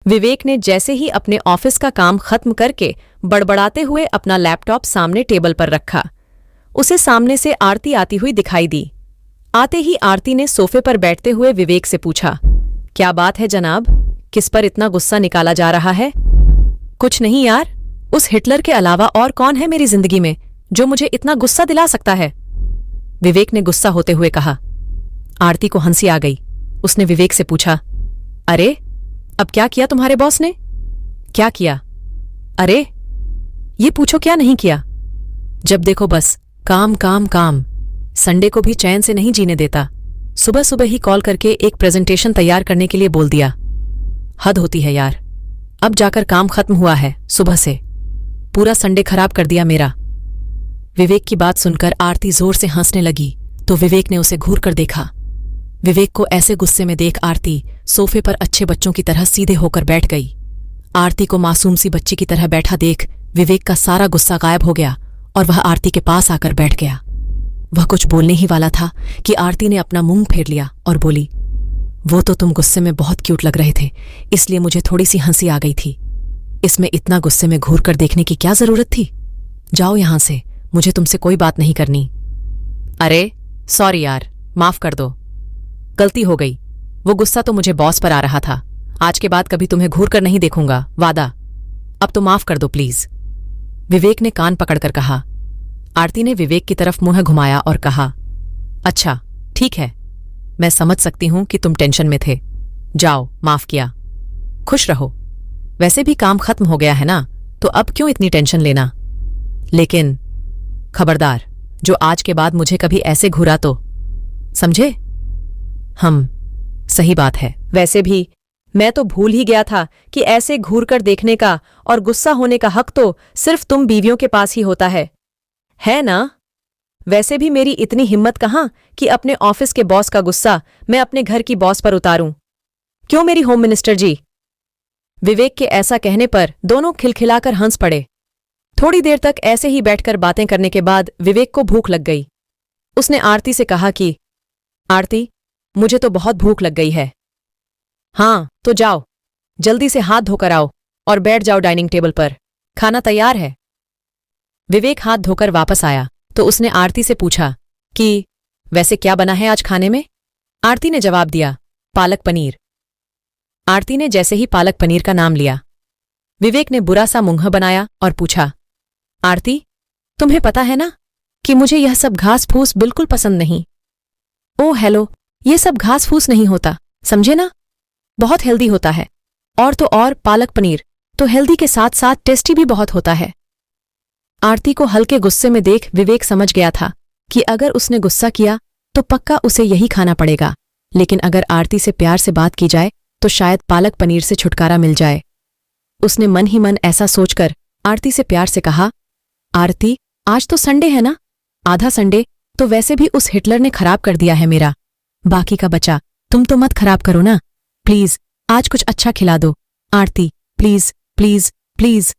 विवेक ने जैसे ही अपने ऑफिस का काम खत्म करके बड़बड़ाते हुए अपना लैपटॉप सामने टेबल पर रखा, उसे सामने से आरती आती हुई दिखाई दी। आते ही आरती ने सोफे पर बैठते हुए विवेक से पूछा, क्या बात है जनाब, किस पर इतना गुस्सा निकाला जा रहा है? कुछ नहीं यार, उस हिटलर के अलावा और कौन है मेरी जिंदगी में जो मुझे इतना गुस्सा दिला सकता है? विवेक ने गुस्सा होते हुए कहा। आरती को हंसी आ गई। उसने विवेक से पूछा, अरे अब क्या किया तुम्हारे बॉस ने? क्या किया? अरे ये पूछो क्या नहीं किया। जब देखो बस काम काम काम, संडे को भी चैन से नहीं जीने देता। सुबह सुबह ही कॉल करके एक प्रेजेंटेशन तैयार करने के लिए बोल दिया। हद होती है यार, अब जाकर काम खत्म हुआ है, सुबह से पूरा संडे खराब कर दिया मेरा। विवेक की बात सुनकर आरती जोर से हंसने लगी तो विवेक ने उसे घूर कर देखा। विवेक को ऐसे गुस्से में देख आरती सोफे पर अच्छे बच्चों की तरह सीधे होकर बैठ गई। आरती को मासूम सी बच्ची की तरह बैठा देख विवेक का सारा गुस्सा गायब हो गया और वह आरती के पास आकर बैठ गया। वह कुछ बोलने ही वाला था कि आरती ने अपना मुंह फेर लिया और बोली, वो तो तुम गुस्से में बहुत क्यूट लग रहे थे, इसलिए मुझे थोड़ी सी हंसी आ गई थी। इसमें इतना गुस्से में घूर कर देखने की क्या जरूरत थी? जाओ यहां से, मुझे तुमसे कोई बात नहीं करनी। अरे सॉरी यार, माफ कर दो, गलती हो गई। वो गुस्सा तो मुझे बॉस पर आ रहा था। आज के बाद कभी तुम्हें घूर कर नहीं देखूंगा, वादा। अब तो माफ कर दो प्लीज, विवेक ने कान पकड़कर कहा। आरती ने विवेक की तरफ मुंह घुमाया और कहा, अच्छा ठीक है, मैं समझ सकती हूं कि तुम टेंशन में थे। जाओ, माफ किया, खुश रहो। वैसे भी काम खत्म हो गया है ना, तो अब क्यों इतनी टेंशन लेना? लेकिन खबरदार, जो आज के बाद मुझे कभी ऐसे घूरा तो, समझे? सही बात है। वैसे भी मैं तो भूल ही गया था कि ऐसे घूर कर देखने का और गुस्सा होने का हक तो सिर्फ तुम बीवियों के पास ही होता है ना? वैसे भी मेरी इतनी हिम्मत कहाँ कि अपने ऑफिस के बॉस का गुस्सा मैं अपने घर की बॉस पर उतारूं। क्यों मेरी होम मिनिस्टर जी? विवेक के ऐसा कहने पर दोनों खिलखिलाकर हंस पड़े। थोड़ी देर तक ऐसे ही बैठकर बातें करने के बाद विवेक को भूख लग गई। उसने आरती से कहा कि आरती, मुझे तो बहुत भूख लग गई है। हाँ तो जाओ, जल्दी से हाथ धोकर आओ और बैठ जाओ डाइनिंग टेबल पर, खाना तैयार है। विवेक हाथ धोकर वापस आया तो उसने आरती से पूछा कि वैसे क्या बना है आज खाने में? आरती ने जवाब दिया, पालक पनीर। आरती ने जैसे ही पालक पनीर का नाम लिया, विवेक ने बुरा सा मुंह बनाया और पूछा, आरती, तुम्हें पता है ना कि मुझे यह सब घास फूस बिल्कुल पसंद नहीं। ओह हेलो, ये सब घास फूस नहीं होता, समझे ना? बहुत हेल्दी होता है। और तो और पालक पनीर तो हेल्दी के साथ साथ टेस्टी भी बहुत होता है। आरती को हल्के गुस्से में देख विवेक समझ गया था कि अगर उसने गुस्सा किया तो पक्का उसे यही खाना पड़ेगा, लेकिन अगर आरती से प्यार से बात की जाए तो शायद पालक पनीर से छुटकारा मिल जाए। उसने मन ही मन ऐसा सोचकर आरती से प्यार से कहा, आरती, आज तो संडे है ना? आधा संडे तो वैसे भी उस हिटलर ने खराब कर दिया है मेरा, बाकी का बचा तुम तो मत खराब करो ना। प्लीज आज कुछ अच्छा खिला दो आरती, प्लीज प्लीज प्लीज।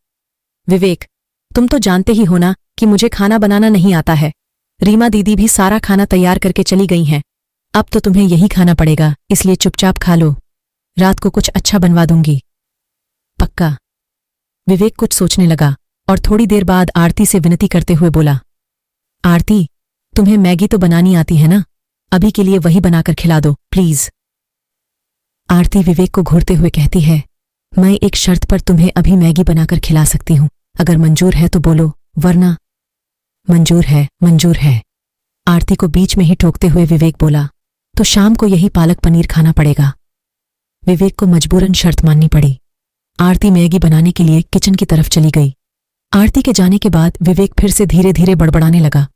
विवेक, तुम तो जानते ही हो ना कि मुझे खाना बनाना नहीं आता है। रीमा दीदी भी सारा खाना तैयार करके चली गई हैं। अब तो तुम्हें यही खाना पड़ेगा, इसलिए चुपचाप खा लो। रात को कुछ अच्छा बनवा दूंगी, पक्का। विवेक कुछ सोचने लगा और थोड़ी देर बाद आरती से विनती करते हुए बोला, आरती, तुम्हें मैगी तो बनानी आती है ना? अभी के लिए वही बनाकर खिला दो प्लीज। आरती विवेक को घूरते हुए कहती है, मैं एक शर्त पर तुम्हें अभी मैगी बनाकर खिला सकती हूं, अगर मंजूर है तो बोलो, वरना। मंजूर है, मंजूर है। आरती को बीच में ही टोकते हुए विवेक बोला, तो शाम को यही पालक पनीर खाना पड़ेगा। विवेक को मजबूरन शर्त माननी पड़ी। आरती मैगी बनाने के लिए किचन की तरफ चली गई। आरती के जाने के बाद विवेक फिर से धीरे धीरे बड़बड़ाने लगा।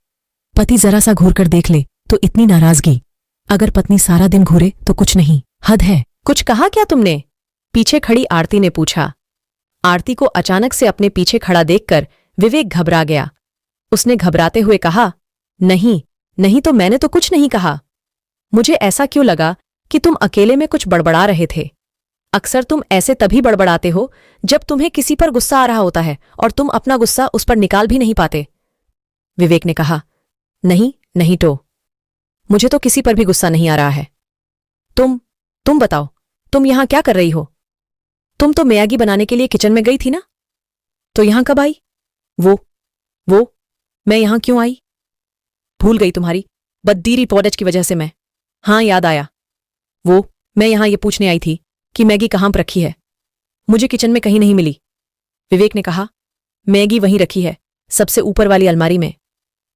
पति जरा सा घूर कर देख ले तो इतनी नाराजगी, अगर पत्नी सारा दिन घूरे तो कुछ नहीं, हद है। कुछ कहा क्या तुमने? पीछे खड़ी आरती ने पूछा। आरती को अचानक से अपने पीछे खड़ा देखकर विवेक घबरा गया। उसने घबराते हुए कहा, नहीं नहीं, तो मैंने तो कुछ नहीं कहा। मुझे ऐसा क्यों लगा कि तुम अकेले में कुछ बड़बड़ा रहे थे। अक्सर तुम ऐसे तभी बड़बड़ाते हो जब तुम्हें किसी पर गुस्सा आ रहा होता है और तुम अपना गुस्सा उस पर निकाल भी नहीं पाते। विवेक ने कहा, नहीं नहीं, तो मुझे तो किसी पर भी गुस्सा नहीं आ रहा है। तुम बताओ, तुम यहां क्या कर रही हो? तुम तो मैगी बनाने के लिए किचन में गई थी ना? तो यहां कब आई? वो मैं यहां क्यों आई? भूल गई तुम्हारी बद्दीरी पॉडेज की वजह से मैं। हाँ, याद आया। मैं यहां ये पूछने आई थी कि मैगी कहां पर रखी है। मुझे किचन में कहीं नहीं मिली। विवेक ने कहा, मैगी वहीं रखी है, सबसे ऊपर वाली अलमारी में।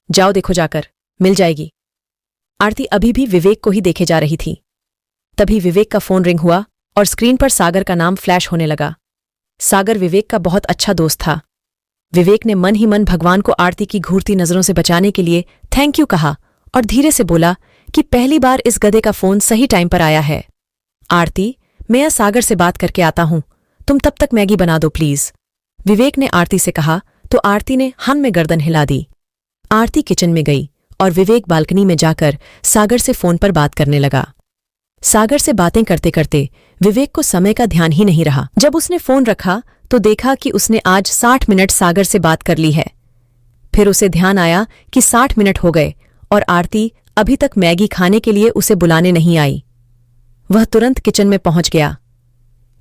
जाओ देखो जाकर, मिल जाएगी। आरती अभी भी विवेक को ही देखे जा रही थी। तभी विवेक का फोन रिंग हुआ और स्क्रीन पर सागर का नाम फ्लैश होने लगा। सागर विवेक का बहुत अच्छा दोस्त था। विवेक ने मन ही मन भगवान को आरती की घूरती नजरों से बचाने के लिए थैंक यू कहा और धीरे से बोला कि पहली बार इस गधे का फोन सही टाइम पर आया है। आरती, मैं यह सागर से बात करके आता हूं, तुम तब तक मैगी बना दो प्लीज। विवेक ने आरती से कहा तो आरती ने हन में गर्दन हिला दी। आरती किचन में गई और विवेक बालकनी में जाकर सागर से फोन पर बात करने लगा। सागर से बातें करते करते विवेक को समय का ध्यान ही नहीं रहा। जब उसने फोन रखा तो देखा कि उसने आज 60 मिनट सागर से बात कर ली है। फिर उसे ध्यान आया कि 60 मिनट हो गए और आरती अभी तक मैगी खाने के लिए उसे बुलाने नहीं आई। वह तुरंत किचन में पहुंच गया।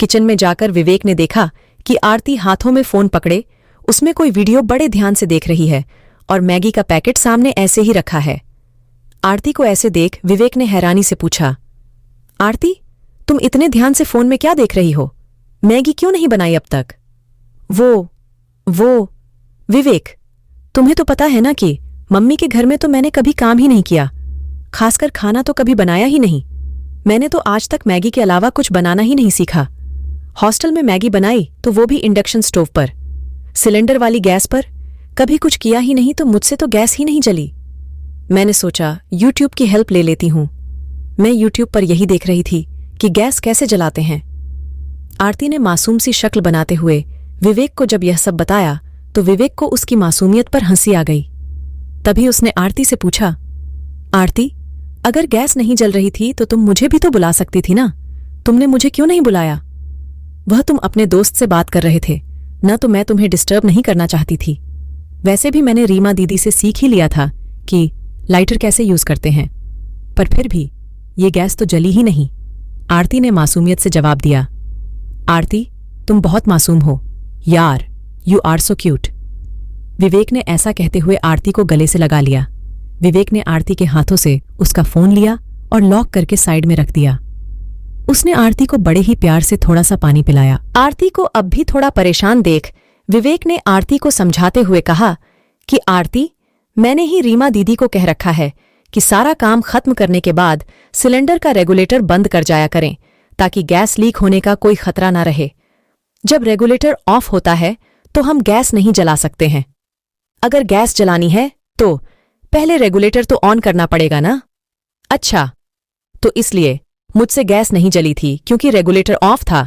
किचन में जाकर विवेक ने देखा कि आरती हाथों में फोन पकड़े उसमें कोई वीडियो बड़े ध्यान से देख रही है और मैगी का पैकेट सामने ऐसे ही रखा है। आरती को ऐसे देख विवेक ने हैरानी से पूछा, आरती, तुम इतने ध्यान से फोन में क्या देख रही हो? मैगी क्यों नहीं बनाई अब तक? वो विवेक, तुम्हें तो पता है ना कि मम्मी के घर में तो मैंने कभी काम ही नहीं किया, खासकर खाना तो कभी बनाया ही नहीं। मैंने तो आज तक मैगी के अलावा कुछ बनाना ही नहीं सीखा। हॉस्टल में मैगी बनाई तो वो भी इंडक्शन स्टोव पर, सिलेंडर वाली गैस पर कभी कुछ किया ही नहीं, तो मुझसे तो गैस ही नहीं जली। मैंने सोचा यूट्यूब की हेल्प ले लेती हूं। मैं यूट्यूब पर यही देख रही थी कि गैस कैसे जलाते हैं। आरती ने मासूम सी शक्ल बनाते हुए विवेक को जब यह सब बताया तो विवेक को उसकी मासूमियत पर हंसी आ गई। तभी उसने आरती से पूछा, आरती, अगर गैस नहीं जल रही थी तो तुम मुझे भी तो बुला सकती थी ना, तुमने मुझे क्यों नहीं बुलाया? वह तुम अपने दोस्त से बात कर रहे थे ना, तो मैं तुम्हें डिस्टर्ब नहीं करना चाहती थी। वैसे भी मैंने रीमा दीदी से सीख ही लिया था कि लाइटर कैसे यूज करते हैं, पर फिर भी ये गैस तो जली ही नहीं। आरती ने मासूमियत से जवाब दिया, आरती, तुम बहुत मासूम हो यार, यू आर सो क्यूट। विवेक ने ऐसा कहते हुए आरती को गले से लगा लिया। विवेक ने आरती के हाथों से उसका फोन लिया और लॉक करके साइड में रख दिया। उसने आरती को बड़े ही प्यार से थोड़ा सा पानी पिलाया। आरती को अब भी थोड़ा परेशान देख विवेक ने आरती को समझाते हुए कहा कि आरती, मैंने ही रीमा दीदी को कह रखा है कि सारा काम खत्म करने के बाद सिलेंडर का रेगुलेटर बंद कर जाया करें ताकि गैस लीक होने का कोई खतरा ना रहे। जब रेगुलेटर ऑफ होता है तो हम गैस नहीं जला सकते हैं। अगर गैस जलानी है तो पहले रेगुलेटर तो ऑन करना पड़ेगा ना। अच्छा, तो इसलिए मुझसे गैस नहीं जली थी क्योंकि रेगुलेटर ऑफ था।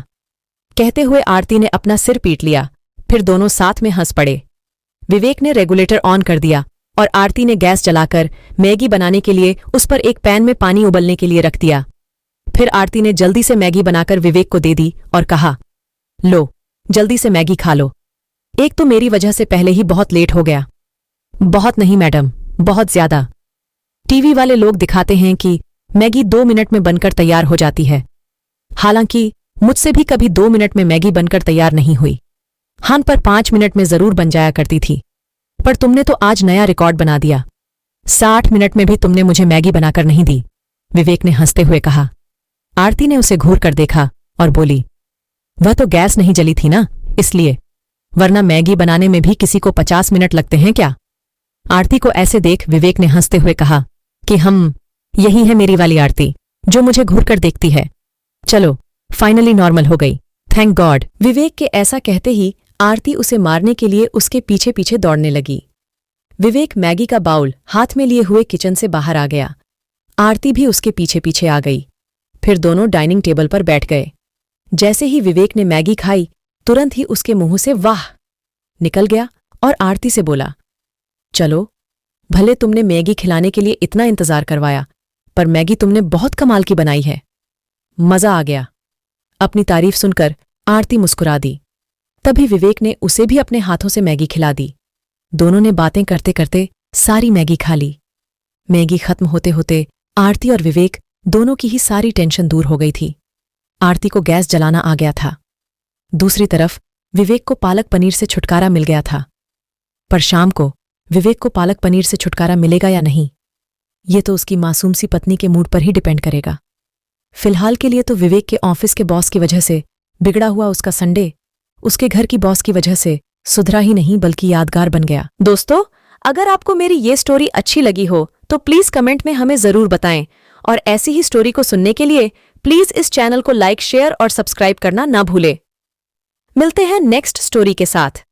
कहते हुए आरती ने अपना सिर पीट लिया। फिर दोनों साथ में हंस पड़े। विवेक ने रेगुलेटर ऑन कर दिया और आरती ने गैस जलाकर मैगी बनाने के लिए उस पर एक पैन में पानी उबलने के लिए रख दिया। फिर आरती ने जल्दी से मैगी बनाकर विवेक को दे दी और कहा, लो, जल्दी से मैगी खा लो। एक तो मेरी वजह से पहले ही बहुत लेट हो गया। बहुत नहीं मैडम, बहुत ज्यादा। टीवी वाले लोग दिखाते हैं कि मैगी 2 मिनट में बनकर तैयार हो जाती है। हालांकि मुझसे भी कभी 2 मिनट में मैगी बनकर तैयार नहीं हुई। हाँ, पर 5 मिनट में जरूर बन जाया करती थी। पर तुमने तो आज नया रिकॉर्ड बना दिया। 60 मिनट में भी तुमने मुझे मैगी बनाकर नहीं दी। विवेक ने हंसते हुए कहा। आरती ने उसे घूर कर देखा और बोली, वह तो गैस नहीं जली थी ना, इसलिए, वरना मैगी बनाने में भी किसी को 50 मिनट लगते हैं क्या? आरती को ऐसे देख विवेक ने हंसते हुए कहा कि यही है मेरी वाली आरती जो मुझे घूर कर देखती है। चलो, फाइनली नॉर्मल हो गई, थैंक गॉड। विवेक के ऐसा कहते ही आरती उसे मारने के लिए उसके पीछे पीछे दौड़ने लगी। विवेक मैगी का बाउल हाथ में लिए हुए किचन से बाहर आ गया। आरती भी उसके पीछे पीछे आ गई। फिर दोनों डाइनिंग टेबल पर बैठ गए। जैसे ही विवेक ने मैगी खाई तुरंत ही उसके मुंह से वाह निकल गया और आरती से बोला, चलो, भले तुमने मैगी खिलाने के लिए इतना इंतजार करवाया, पर मैगी तुमने बहुत कमाल की बनाई है। मजा आ गया। अपनी तारीफ सुनकर आरती मुस्कुरा दी। तभी विवेक ने उसे भी अपने हाथों से मैगी खिला दी। दोनों ने बातें करते करते सारी मैगी खा ली। मैगी खत्म होते होते आरती और विवेक दोनों की ही सारी टेंशन दूर हो गई थी। आरती को गैस जलाना आ गया था। दूसरी तरफ विवेक को पालक पनीर से छुटकारा मिल गया था। पर शाम को विवेक को पालक पनीर से छुटकारा मिलेगा या नहीं, ये तो उसकी मासूम सी पत्नी के मूड पर ही डिपेंड करेगा। फिलहाल के लिए तो विवेक के ऑफिस के बॉस की वजह से बिगड़ा हुआ उसका संडे उसके घर की बॉस की वजह से सुधरा ही नहीं बल्कि यादगार बन गया। दोस्तों, अगर आपको मेरी ये स्टोरी अच्छी लगी हो तो प्लीज कमेंट में हमें जरूर बताएं और ऐसी ही स्टोरी को सुनने के लिए प्लीज इस चैनल को लाइक, शेयर और सब्सक्राइब करना ना भूलें। मिलते हैं नेक्स्ट स्टोरी के साथ।